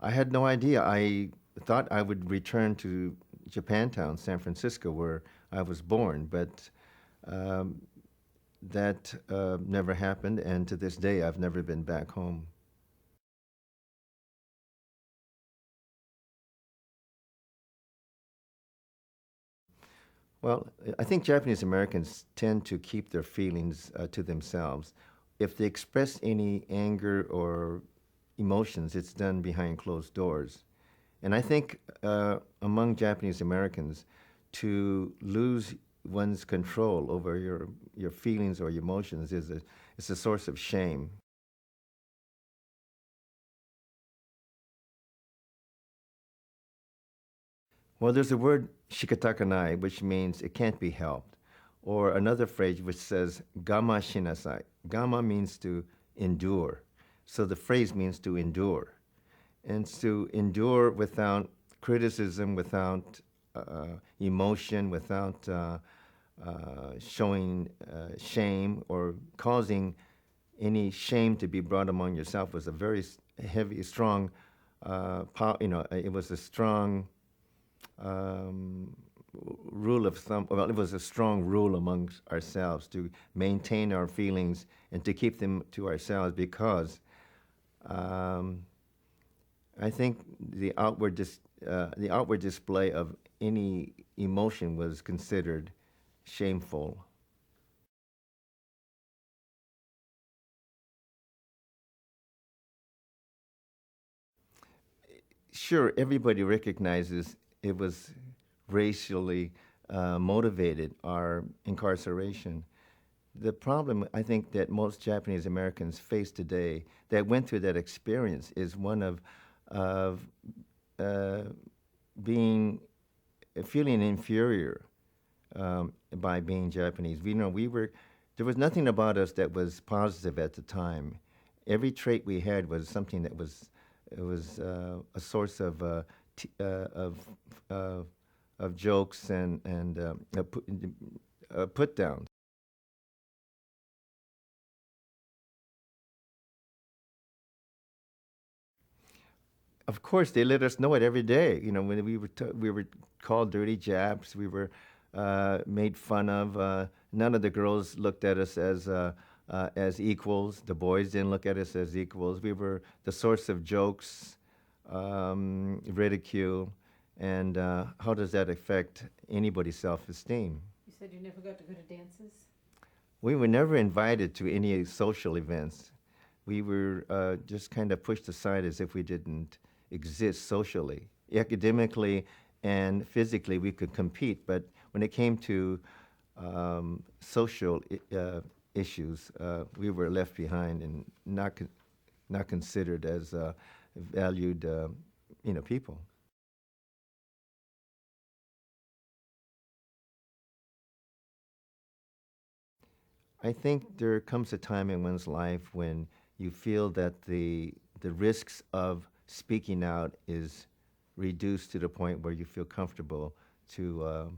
I had no idea. I thought I would return to Japantown, San Francisco, where I was born, but um, that never happened, and to this day, I've never been back home. Well, I think Japanese Americans tend to keep their feelings to themselves. If they express any anger or emotions, it's done behind closed doors. And I think among Japanese Americans, to lose one's control over your feelings or your emotions is a source of shame. Well, there's a word shikatakanai, which means it can't be helped, or another phrase which says gama shinasai. Gama means to endure, so the phrase means to endure, and to endure without criticism, without emotion, without showing shame or causing any shame to be brought among yourself was a very heavy, strong, it was a strong um, rule of thumb. Well, it was a strong rule amongst ourselves to maintain our feelings and to keep them to ourselves because um, I think the outward display of any emotion was considered shameful. Sure, everybody recognizes it was racially motivated, our incarceration. The problem I think that most Japanese Americans face today that went through that experience is one of uh, being feeling inferior by being Japanese. We were there was nothing about us that was positive at the time. Every trait we had was something that was it was a source of t- uh, of jokes and put downs. Of course, they let us know it every day. You know, when we were called dirty Japs, we were made fun of. None of the girls looked at us as equals. The boys didn't look at us as equals. We were the source of jokes, ridicule, and how does that affect anybody's self-esteem? You said you never got to go to dances? We were never invited to any social events. We were just kind of pushed aside as if we didn't exist socially. Academically and physically, we could compete, but when it came to social issues, we were left behind and not considered as valued, people. I think there comes a time in one's life when you feel that the risks of speaking out is reduced to the point where you feel comfortable to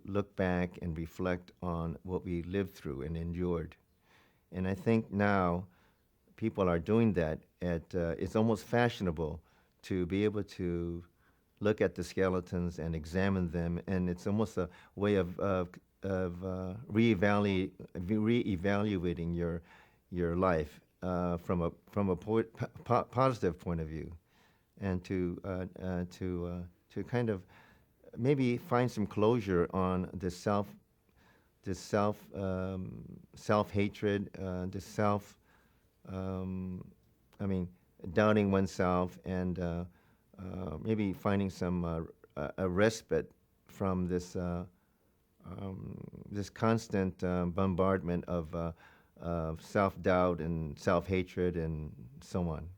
look back and reflect on what we lived through and endured. And I think now people are doing that. It's almost fashionable to be able to look at the skeletons and examine them, and it's almost a way of reevaluating your life from a positive point of view, and to kind of maybe find some closure on this self hatred, this self um, I mean doubting oneself, and maybe finding some a respite from this constant bombardment of self doubt and self hatred and so on.